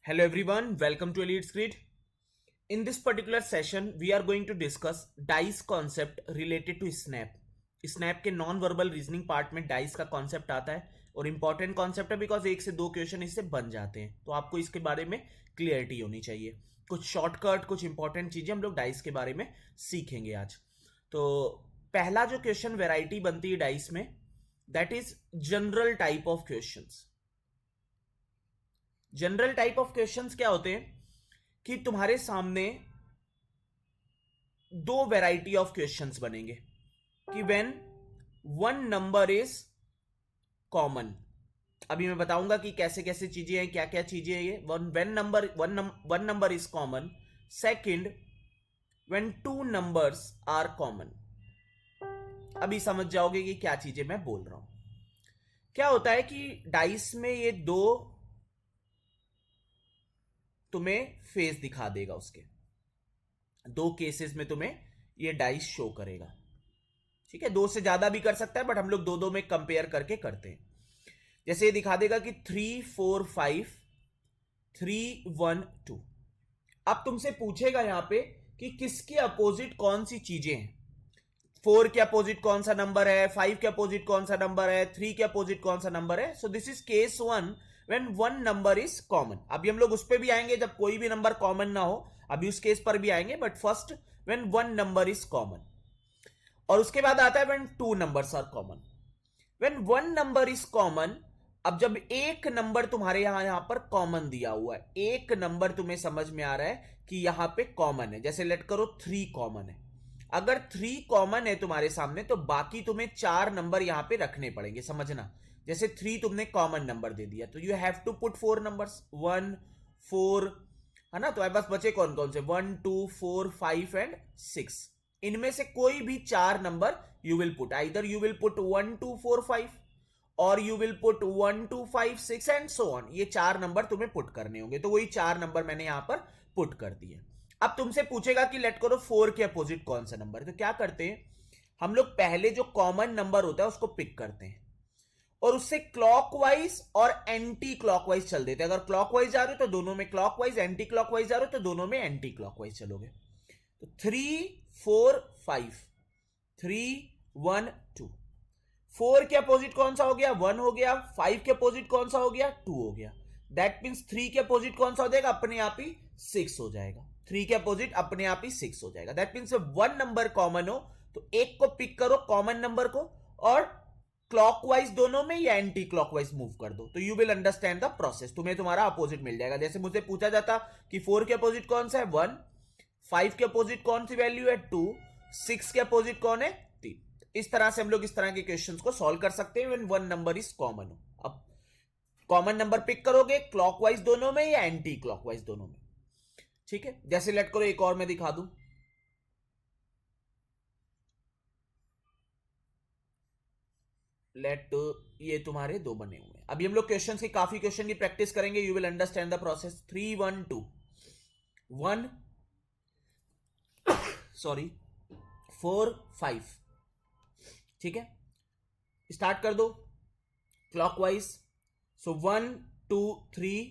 Hello everyone, welcome to Elite Grid. In this particular session, we are going to discuss dice concept related to snap. Snap के non verbal reasoning part में dice का concept आता है और important concept है because एक से दो क्वेश्चन इससे बन जाते हैं, तो आपको इसके बारे में क्लियरिटी होनी चाहिए। कुछ शॉर्टकट, कुछ इंपॉर्टेंट चीजें हम लोग डाइस के बारे में सीखेंगे आज। तो पहला जो क्वेश्चन वेराइटी बनती है डाइस में, that is general type of questions. General type of questions क्या होते हैं कि तुम्हारे सामने दो वैरायटी ऑफ क्वेश्चंस बनेंगे कि when one number is common. अभी मैं बताऊंगा कि कैसे कैसे चीजें हैं, क्या क्या चीजें हैं ये। One number is common. Second, when two numbers are common. अभी समझ जाओगे कि क्या चीजें मैं बोल रहा हूं। क्या होता है कि डाइस में ये दो तुम्हें फेस दिखा देगा, उसके दो केसेस में तुम्हें ये डाइस शो करेगा। ठीक है, दो से ज्यादा भी कर सकता है बट हम लोग दो दो में कंपेयर करके करते हैं। जैसे ये दिखा देगा कि 3 4 5 3 1 2। अब तुमसे पूछेगा यहां पे कि किसके अपोजिट कौन सी चीजें हैं। 4 के अपोजिट कौन सा नंबर है, 5 के अपोजिट कौन सा नंबर है, 3 के अपोजिट कौन सा नंबर है। So this is case one when one number is common. अभी हम लोग उस पर भी आएंगे जब कोई भी नंबर कॉमन ना हो, अभी उस केस पर भी आएंगे, but first when one number is common. और उसके बाद आता है when two numbers are common. When one number is common, अब जब एक नंबर तुम्हारे यहां पर कॉमन दिया हुआ है, एक नंबर तुम्हें समझ में आ रहा है कि यहां पे कॉमन है, जैसे लेट करो 3 कॉमन है। अगर 3 कॉमन है तुम्हारे सामने तो बाकी तुम्हें 4 नंबर यहां पे रखने पड़ेंगे, समझना। जैसे 3 तुमने कॉमन नंबर दे दिया तो you have to put 4 numbers, 1 4, है ना। तो बस बचे कौन कौन से, 1 2 4 5 एंड 6। इनमें से कोई भी 4 number you will put, either you will put 1 2 4 5 और you will put 1 2 5 6 and so on. ये 4 नंबर तुम्हें पुट करने होंगे, तो वही 4 नंबर मैंने यहां पर पुट कर दिए। अब तुमसे पूछेगा कि लेट करो 4 के अपोजिट कौन सा नंबर है, तो क्या करते हैं हम लोग, पहले जो कॉमन नंबर होता है उसको पिक करते हैं और उससे क्लॉकवाइज और एंटी क्लॉकवाइज चल देते हैं। अगर क्लॉकवाइज जा रहे हो तो दोनों में क्लॉकवाइज, एंटी क्लॉकवाइज जा रहे हो तो दोनों में एंटी क्लॉकवाइज चलोगे। तो 3 4 5 3 1 2। 4 के अपोजिट कौन सा हो गया, 1 हो गया। 5 के अपोजिट कौन सा हो गया, 2 हो गया। दैट मीन्स 3 के अपोजिट कौन सा हो जाएगा, अपने आप ही 6 हो जाएगा। 3 के अपोजिट अपने आप ही 6 हो जाएगा। That means one number common हो तो एक को पिक करो कॉमन नंबर को और क्लॉकवाइज दोनों में या एंटी क्लॉकवाइज मूव कर दो, तो you will understand the process. तुम्हें तुम्हारा अपोजिट मिल जाएगा। जैसे मुझे पूछा जाता कि 4 के अपोजिट कौन सा है, 1, 5 के अपोजिट कौन सी वैल्यू है, 2, 6 के अपोजिट कौन है, 3। इस तरह से हम लोग इस तरह के क्वेश्चंस को सॉल्व कर सकते हैं when one number is common हो। अब कॉमन नंबर पिक करोगे क्लॉकवाइज दोनों में या एंटी क्लॉकवाइज दोनों में। ठीक है, जैसे लेट करो एक और मैं दिखा दूं। लेट ये तुम्हारे दो बने हुए हैं। अभी हम लोग क्वेश्चन की काफी क्वेश्चन की प्रैक्टिस करेंगे, you will understand the process. 3 1 2 1 sorry 4 5। ठीक है, स्टार्ट कर दो क्लॉकवाइज। सो 1 2 3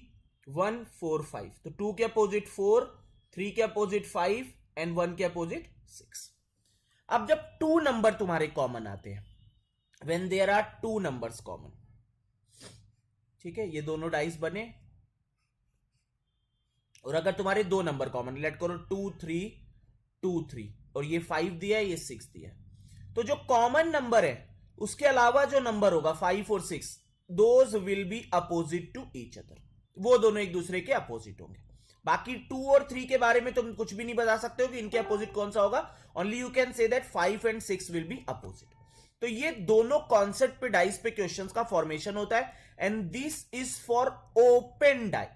1 4 5। तो 2 के अपोजिट 4, 3 के अपोजिट 5 एंड 1 के अपोजिट 6। अब जब 2 नंबर तुम्हारे कॉमन आते हैं, when there are 2 numbers common, ठीक है, ये दोनों डाइस बने और अगर तुम्हारे दो नंबर कॉमन, लेट करो 2 3 2 3 और ये 5 दिया है, ये 6 दिया है, तो जो कॉमन नंबर है उसके अलावा जो नंबर होगा 5 और 6, those will be opposite to each other. वो दोनों एक दूसरे के अपोजिट होंगे। बाकी 2 और 3 के बारे में तुम कुछ भी नहीं बता सकते हो कि इनके अपोजिट कौन सा होगा। Only you can say that 5 and 6 will be opposite. तो ये दोनों कॉन्सेप्ट पे डाइस पे क्वेश्चंस का फॉर्मेशन होता है and this is for open dice,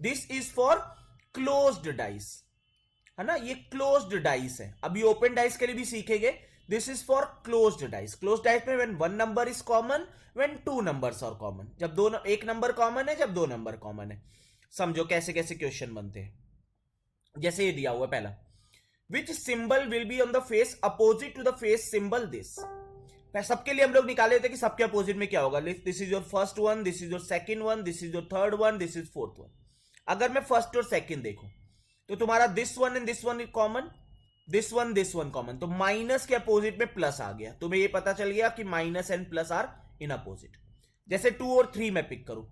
this is for closed dice, है ना। ये क्लोज्ड डाइस है, अभी ओपन डाइस के लिए भी सीखेंगे। This is for closed dice. Closed dice में when one number is common, when two numbers are common, जब दो एक नंबर कॉमन है, जब दो नंबर कॉमन है। समझो कैसे कैसे क्वेश्चन बनते हैं। जैसे ये दिया हुआ पहला, which symbol will be on the face opposite to the face symbol this. सबके लिए हम लोग निकाले थे कि सबके अपोजिट में क्या होगा। This is your first one, this is your second one, this is your third one, this is fourth one. अगर मैं फर्स्ट और सेकंड देखूं तो तुम्हारा this one and this one common, this one common, तो माइनस के opposite में plus आ गया। तुम्हें ये पता चल गया कि minus and plus are in opposite. जैसे 2 और 3 में पिक करूं,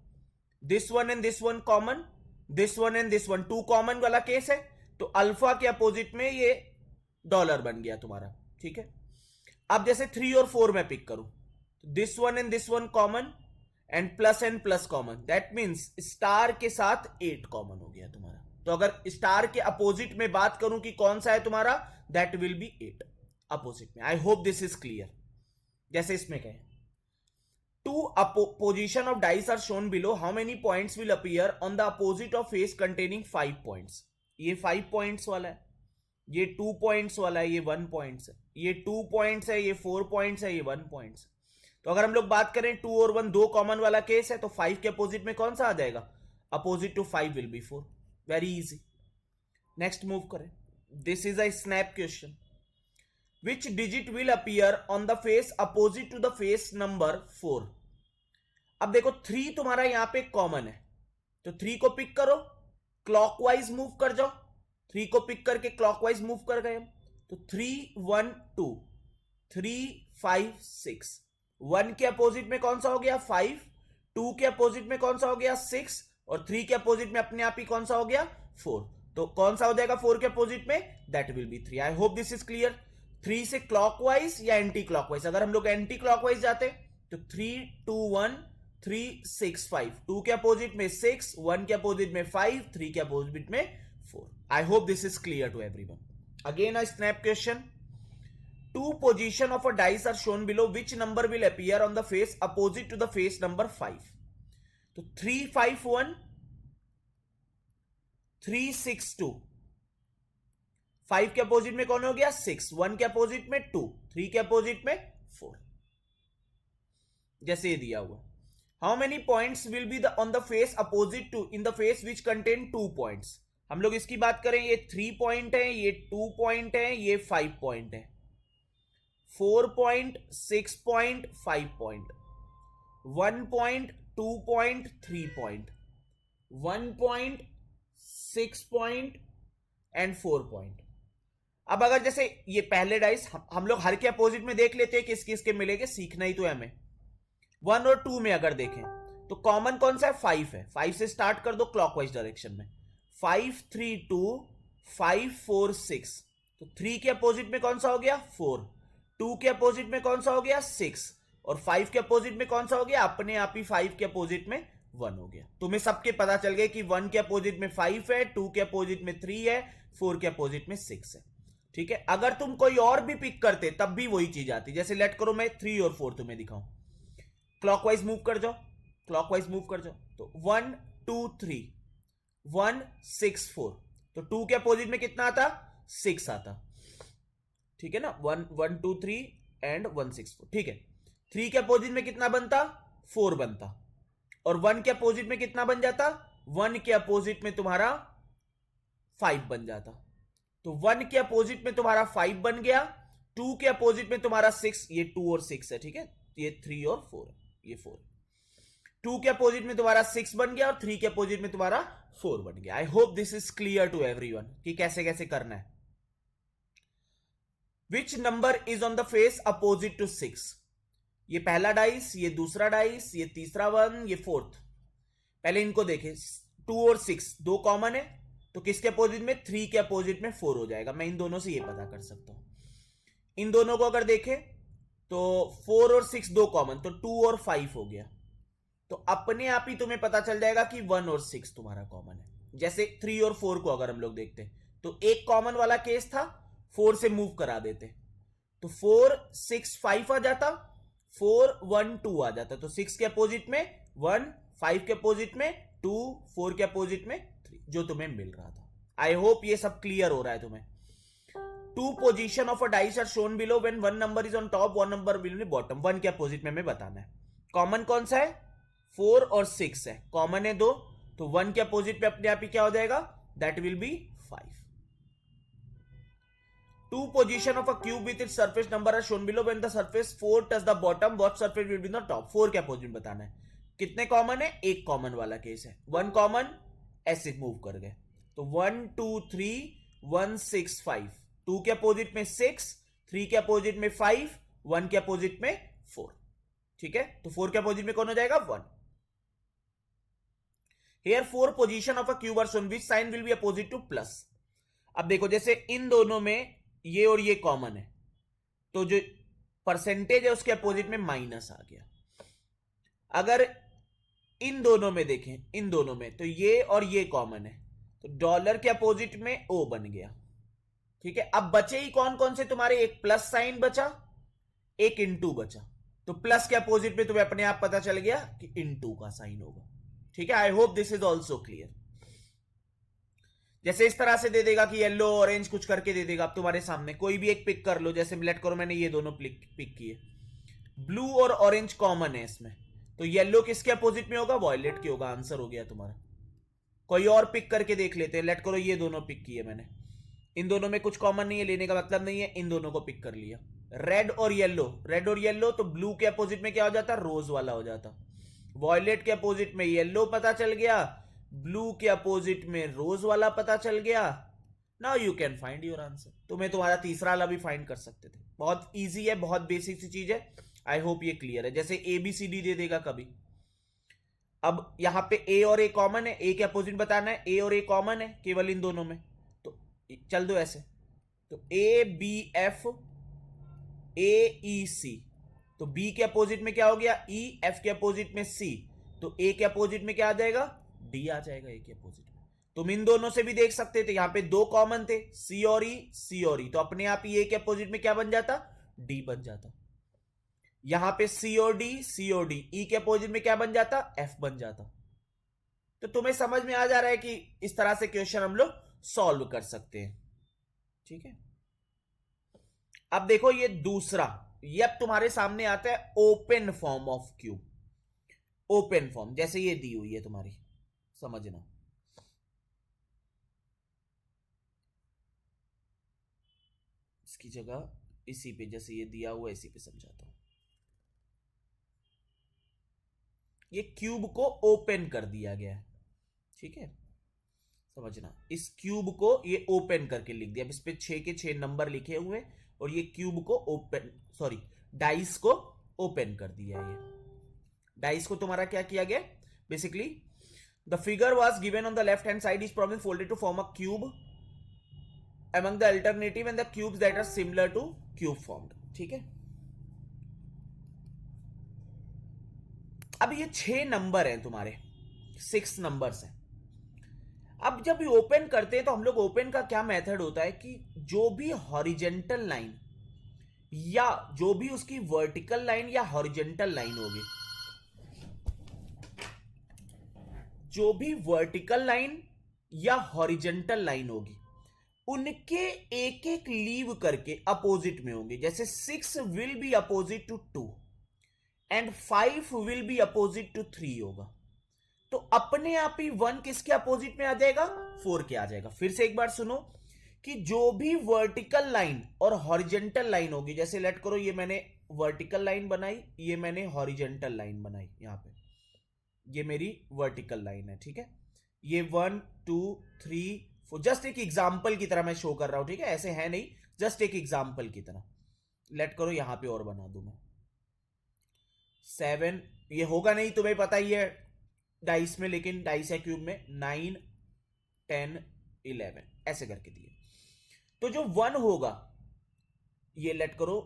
this one and this one common, this one and this one 2 common वाला केस है, तो अल्फा के अपोजिट में ये डॉलर बन गया तुम्हारा, ठीक है। अब जैसे 3 और 4 में पिक करूं, this one and this one common and plus common, that means star के साथ 8 कॉमन हो गया तुम्हारा। तो अगर स्टार के अपोजिट में बात करूं कि कौन सा है तुम्हारा, दैट विल बी 8 अपोजिट में। I hope this is clear. जैसे इसमें कहें, two position of dice are shown below, how many points will appear on the opposite of face containing 5 points. ये 5 पॉइंट्स वाला है, ये 2 पॉइंट्स वाला है, ये 1 पॉइंट्स है, ये 2 पॉइंट्स है, ये 4 पॉइंट्स है, ये 1 पॉइंट्स। तो अगर हम लोग बात करें 2 और 1 2 कॉमन वाला केस है, तो 5 के अपोजिट में कौन सा आ जाएगा, opposite to 5 will be 4। Very easy. Next move करें, this is a snap question. Which digit will appear on the face opposite to the face number 4। अब देखो 3 तुम्हारा यहां पे कॉमन है, तो 3 को पिक करो, क्लॉकवाइज मूव कर जाओ। 3 को पिक करके क्लॉकवाइज मूव कर गए हम, तो 3 1 2 3 5 6। 1 के अपोजिट में कौन सा हो गया 5, 2 के अपोजिट में कौन सा हो गया 6, और 3 के अपोजिट में अपने आप ही कौन सा हो गया 4। तो कौन सा हो जाएगा 4 के अपोजिट में, that will B 3। I hope this is clear. 3 से क्लॉकवाइज या एंटी क्लॉकवाइज, अगर हम लोग एंटी क्लॉकवाइज जाते तो 3 2 1 3 6 5, 2 के अपोजिट में 6, 1 के अपोजिट में 5, 3 के अपोजिट में 4। I hope this is clear to everyone. Again a snap question. 2 position of a dice are shown below, which number will appear on the face opposite to the face number 5। तो 3 5 1 3 6 2, 5 के opposite में कौन हो गया 6, 1 के opposite में 2, 3 के opposite में 4। जैसे ये दिया हुआ, how many points will be on the face opposite to in the face which contain 2 points. हम लोग इसकी बात करें, ये 3 पॉइंट है, ये 2 पॉइंट है, ये 5 पॉइंट है, 4 point 6 point 5 point, 1 point 2 point 3 point, 1 point 6 point and 4 point. अब अगर जैसे ये पहले डाइस हम लोग हर के अपोजिट में देख लेते हैं किस किस के मिलेंगे, सीखना ही तो है हमें। 1 और 2 में अगर देखें तो कॉमन कौन सा है 5 है, 5 से स्टार्ट कर दो क्लॉकवाइज डायरेक्शन में, 5 3 2 5 4 6। तो 3 के अपोजिट में कौन सा हो गया 4, 2 के अपोजिट में कौन सा हो गया 6, और 5 के अपोजिट में कौन सा हो गया, अपने आप ही 5 के अपोजिट में 1 हो गया। तुम्हें सबके पता चल गया कि 1 के अपोजिट में 5 है, 2 के अपोजिट में 3 है, 4 के अपोजिट में 6 है, ठीक है। अगर तुम कोई और भी पिक करते तब भी वही चीज आती। जैसे लेट करो मैं 3 और 4 तुम्हें दिखाऊं, क्लॉकवाइज मूव कर जाओ, क्लॉकवाइज मूव कर जाओ, तो 1 2 3 1 6 4, तो 2 के अपोजिट में कितना आता 6 आता, ठीक है ना, 1 1 2 3 एंड 1 6 4, ठीक है। 3 के अपोजिट में कितना बनता 4 बनता, और 1 के अपोजिट में कितना बन जाता, 1 के अपोजिट में तुम्हारा 5 बन जाता। तो 1 के अपोजिट में तुम्हारा 5 बन गया, 2 के अपोजिट में तुम्हारा 6, ये 2 और 6 है, ठीक है, ये 3 और 4 है, ये 4। 2 के अपोजिट में तुम्हारा 6 बन गया और 3 के अपोजिट में तुम्हारा 4 बन गया। I hope this is clear to everyone कि कैसे कैसे करना है। Which number is on the face opposite to 6। ये पहला डाइस, ये दूसरा डाइस, ये तीसरा 1, ये 4th। पहले इनको देखें, 2 और 6 दो कॉमन है, तो किसके अपोजिट में 3 के अपोजिट में 4 हो जाएगा। मैं इन दोनों से ये पता कर सकता हूं। इन दोनों को अगर देखें तो 4 और 6 दो कॉमन, तो 2 और 5 हो गया। तो अपने आप ही तुम्हें पता चल जाएगा कि 1 और 6 तुम्हारा कॉमन है। जैसे 3 और 4 को अगर हम लोग देखते तो एक कॉमन वाला केस था, 4 से मूव करा देते तो 4 6 5 आ जाता, 4 1 2 आ जाता। तो 6 के अपोजिट में 1, 5 के अपोजिट में 2, 4 के अपोजिट में 3, जो तुम्हें मिल रहा था। आई होप ये सब क्लियर हो रहा है तुम्हें। 2 position of a dice are shown below when 1 number is on top, 1 number will be bottom. 1 के अपोजिट में हमें बताना है। कॉमन कौन सा है 4 और 6 है, कॉमन है 2, तो 1 के अपोजिट पे अपने आप ही क्या हो जाएगा, that will B 5। 2 position of a cube with its surface number are shown below when the surface 4 touch the bottom, what surface will be the top। 4 के अपोजिट बताना है। कितने कॉमन है, एक कॉमन वाला केस है, 1 कॉमन ऐसे move कर गए। तो 1 2 3 1 6 5, 2 के अपोजिट में 6, 3 के अपोजिट में 5, 1 के अपोजिट में 4। ठीक है, तो 4 के अपोजिट में कौन हो जाएगा? 1। Here 4 position of a cube are shown which sign will be opposite to plus। अब देखो जैसे इन दोनों में ये और ये कॉमन है, तो जो परसेंटेज है उसके अपोजिट में माइनस आ गया। अगर इन दोनों में देखें, इन दोनों में तो ये और ये कॉमन है, तो डॉलर के अपोजिट में ओ बन गया। ठीक है, अब बचे ही कौन कौन से तुम्हारे? एक प्लस साइन बचा, एक इनटू बचा। तो प्लस के अपोजिट में तुम्हें अपने आप पता चल गया कि इनटू का साइन होगा। ठीक है, आई hope this is also clear. जैसे इस तरह से दे देगा कि येलो ऑरेंज कुछ करके दे देगा। अब तुम्हारे सामने कोई भी एक पिक कर लो, जैसे लेट करो मैंने ये दोनों पिक किए, ब्लू और ऑरेंज कॉमन है इसमें, तो येलो किसके अपोजिट में होगा? वॉयलेट के होगा। आंसर हो गया तुम्हारा। कोई और पिक करके देख लेते हैं। लेट करो ये दोनों पिक किए मैंने, इन दोनों में कुछ कॉमन नहीं है, लेने का मतलब नहीं है, इन दोनों को पिक कर लिया। रेड और येलो, रेड और येलो, तो ब्लू के अपोजिट में क्या हो जाता? रोज वाला हो जाता। वॉयलेट के अपोजिट में येलो पता चल गया, ब्लू के अपोजिट में रोज वाला पता चल गया। Now you can find your answer. तुम्हें तुम्हारा तीसरा वाला भी फाइंड कर सकते थे। बहुत इजी है, बहुत बेसिक सी चीज है। आई होप ये क्लियर है। जैसे ए बी सी डी दे देगा कभी। अब यहां पे ए और ए कॉमन है, ए के अपोजिट बताना है, ए और ए कॉमन है केवल इन दोनों में, तो चल दो ऐसे। तो ए बी एफ, ए ई सी, तो बी के अपोजिट में क्या हो गया? ई, एफ के अपोजिट में सी, तो ए के अपोजिट में क्या आ जाएगा? डी आ जाएगा ए के अपोजिट में। तुम इन दोनों से भी देख सकते थे, यहां पे दो कॉमन थे, सी और ई, सी और ई, तो अपने आप ही ए के अपोजिट में क्या बन जाता? डी बन जाता। यहां पे सी और डी, सी और डी, ई के अपोजिट में क्या बन जाता? एफ बन जाता। तो तुम्हें समझ में आ जा रहा है कि इस तरह से क्वेश्चन हम लोग सॉल्व कर सकते हैं। ठीक है, अब देखो ये दूसरा, ये अब तुम्हारे सामने आता है open form of cube. Open form जैसे ये दी हुई है तुम्हारी, समझना। इसकी जगह इसी पे, जैसे ये दिया हुआ इसी पे समझाता हूं। ये क्यूब को ओपन कर दिया गया है। ठीक है, समझना, इस क्यूब को ये ओपन करके लिख दिया। इस पे 6 के 6 नंबर लिखे हुए, और ये क्यूब को ओपन, सॉरी डाइस को ओपन कर दिया। ये डाइस को तुम्हारा क्या किया गया? Basically the figure was given on the left hand side is problem folded to form a cube among the alternative and the cubes that are similar to cube formed। ठीक है, अब ये 6 नंबर हैं तुम्हारे, 6 नंबर्स हैं। अब जब ये ओपन करते हैं तो हम लोग, ओपन का क्या मेथड होता है कि जो भी हॉरिजेंटल लाइन या जो भी उसकी वर्टिकल लाइन या हॉरिजेंटल लाइन होगी, जो भी वर्टिकल लाइन या हॉरिजेंटल लाइन होगी, उनके एक एक लीव करके अपोजिट में होंगे। जैसे 6 will be opposite to 2 and 5 will be opposite to 3 होगा। तो अपने आप ही 1 किसके अपोजिट में आ जाएगा? 4 के आ जाएगा। फिर से एक बार सुनो कि जो भी वर्टिकल लाइन और हॉरिजेंटल लाइन होगी, जैसे लेट करो ये मैंने वर्टिकल लाइन बनाई, ये मैंने हॉरिजेंटल लाइन बनाई, यहां पे ये मेरी वर्टिकल लाइन है। ठीक है, ये 1 2 3 जस्ट एक एग्जाम्पल की तरह मैं शो कर रहा हूं। ठीक है, ऐसे है नहीं, जस्ट एक एग्जाम्पल की तरह। लेट करो यहां पे और बना दूं मैं 7, ये होगा नहीं, तुम्हें पता ही है डाइस में, लेकिन डाइस है क्यूब में 9 10 11 ऐसे करके दिए। तो जो 1 होगा, ये लेट करो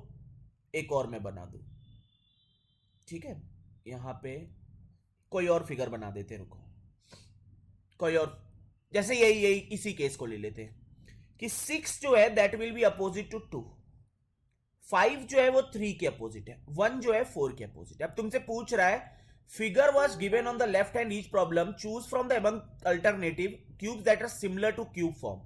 एक और मैं बना दूं। ठीक है, यहां पे कोई और फिगर बना देते, रुको, कोई और, जैसे यही इसी केस को ले लेते हैं कि 6 जो है that will be opposite to 2, 5 जो है वो 3 के अपोजिट है, 1 जो है 4 के अपोजिट है। अब तुमसे पूछ रहा है figure was given on the left hand each problem, choose from the among alternative cubes that are similar to cube form.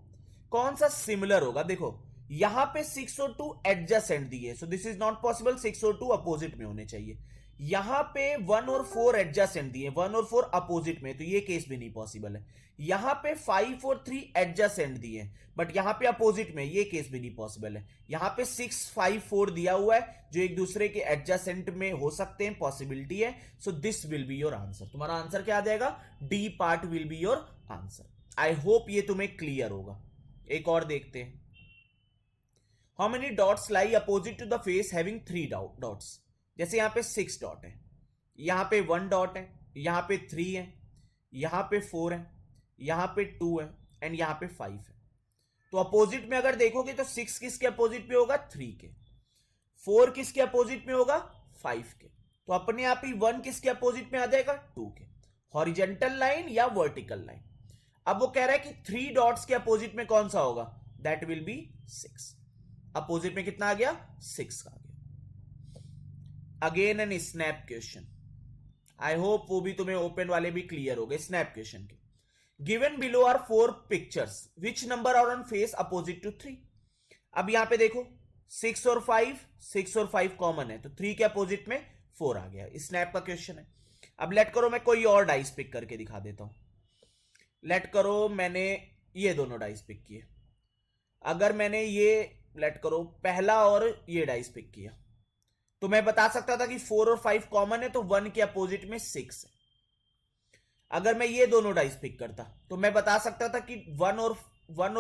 कौन सा सिमिलर होगा? देखो यहां पे 6 और 2 एडजेसेंट दिए, so this is not possible, 6 और 2 अपोजिट में होने चाहिए। यहां पे 1 और 4 एडजेसेंट दिए, 1 और 4 अपोजिट में, तो ये केस भी नहीं पॉसिबल है। यहां पे 5 और 3 एडजेसेंट दिए, बट यहां पे अपोजिट में, ये केस भी नहीं पॉसिबल है। यहां पे 6 5 4 दिया हुआ है जो एक दूसरे के एडजेसेंट में हो सकते हैं, पॉसिबिलिटी है। So this will be your answer. तुम्हारा आंसर क्या आ जाएगा? D part will be your answer. I hope ये तुम्हें क्लियर होगा। एक और देखते हैं। How many dots lie opposite to the face having 3 dots. जैसे यहां पे 6 डॉट है, यहां पे 1 डॉट है, यहां पे 3 है, यहां पे 4 है, यहां पे 2 है एंड यहां पे 5 है। तो अपोजिट में अगर देखोगे तो 6 किसके अपोजिट में होगा? 3 के। 4 किसके अपोजिट में होगा? 5 के। तो अपने आप ही 1 किसके अपोजिट में आ जाएगा? 2 के। हॉरिजेंटल लाइन या वर्टिकल लाइन। अब वो कह रहा है कि 3 डॉट्स के अपोजिट में कौन सा होगा? That will B 6। अपोजिट में कितना आ गया? 6 आ गया। Again an snap question. I hope वो भी तुम्हें ओपन वाले भी क्लियर हो गए स्नैप क्वेश्चन के। Given below are 4 pictures, which number are on face opposite to 3। अब यहां पे देखो 6 और 5 कॉमन है, तो 3 के अपोजिट में 4 आ गया। स्नैप का क्वेश्चन है। अब लेट करो मैं कोई और डाइस पिक करके दिखा देता हूं। लेट करो मैंने ये दोनों डाइस पिक किए। अगर मैंने ये लेट करो पहला और ये डाइस पिक किया, तो मैं बता सकता था कि 4 और 5 कॉमन है, तो 1 के अपोजिट में 6 है। अगर मैं ये दोनों डाइस पिक करता तो मैं बता सकता था कि 1 और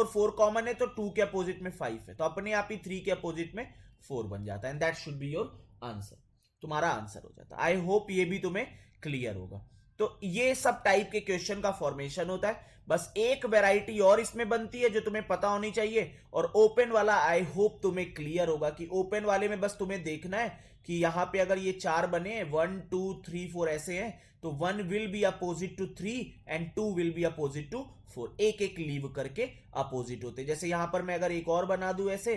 4 कॉमन है, तो 2 के अपोजिट में 5 है। तो अपने आप ही 3 के अपोजिट में 4 बन जाता है and that should be your answer. तुम्हारा आंसर हो जाता है। आई होप ये भी तुम्हें क्लियर होगा। तो ये सब टाइप के क्वेश्चन का फॉर्मेशन होता है। बस एक वैरायटी और इसमें बनती है जो तुम्हें पता होनी चाहिए। और ओपन वाला आई होप तुम्हें क्लियर होगा कि ओपन वाले में बस तुम्हें देखना है कि यहां पे अगर ये 4 बने 1 2 3 4 ऐसे हैं, तो 1 will be opposite to 3 and 2 will be opposite to 4। एक एक लीव करके अपोजिट होते। जैसे यहां पर मैं अगर एक और बना दूं ऐसे,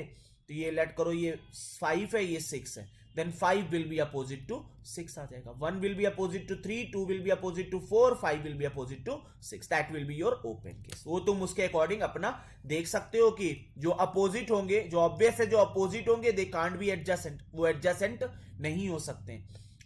तो ये लेट करो ये 5 है, ये 6 है, then 5 will be opposite to 6 आ जाएगा। 1 will be opposite to 3, 2 will be opposite to 4, 5 will be opposite to 6। that will be your open case। वो तुम उसके अकॉर्डिंग अपना देख सकते हो कि जो अपोजिट होंगे, जो ऑब्वियस है, जो अपोजिट होंगे दे कांट बी एडजेसेंट, वो एडजेसेंट नहीं हो सकते,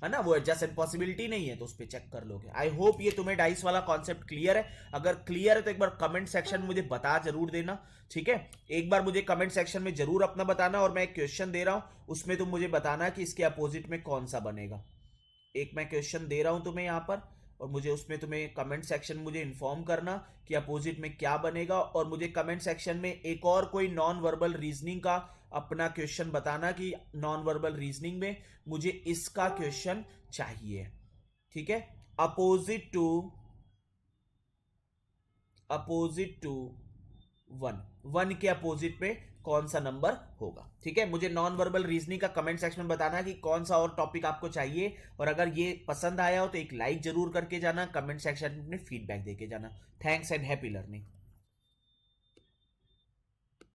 है ना, वो एडजेसेंट पॉसिबिलिटी नहीं है, तो उस पर चेक कर लोगे। आई होप ये तुम्हें डाइस वाला कॉन्सेप्ट क्लियर है। अगर क्लियर है तो एक बार कमेंट सेक्शन में मुझे बता जरूर देना, ठीक है। एक बार मुझे कमेंट सेक्शन में जरूर अपना बताना। और मैं एक क्वेश्चन दे रहा हूं, उसमें तुम मुझे बताना कि इसके अपोजिट में कौन सा बनेगा। एक मैं क्वेश्चन दे रहा हूं तुम्हें यहां पर, और मुझे उसमें तुम्हें कमेंट सेक्शन में मुझे इन्फॉर्म करना कि अपोजिट में क्या बनेगा। और मुझे कमेंट सेक्शन में एक और कोई नॉन वर्बल रीजनिंग का अपना क्वेश्चन बताना कि नॉन वर्बल रीजनिंग में मुझे इसका क्वेश्चन चाहिए, ठीक है। अपोजिट टू 1 के अपोजिट में कौन सा नंबर होगा, ठीक है। मुझे नॉन वर्बल रीजनिंग का कमेंट सेक्शन में बताना कि कौन सा और टॉपिक आपको चाहिए। और अगर ये पसंद आया हो तो एक लाइक जरूर करके जाना, कमेंट सेक्शन में फीडबैक देके जाना। Thanks and happy learning.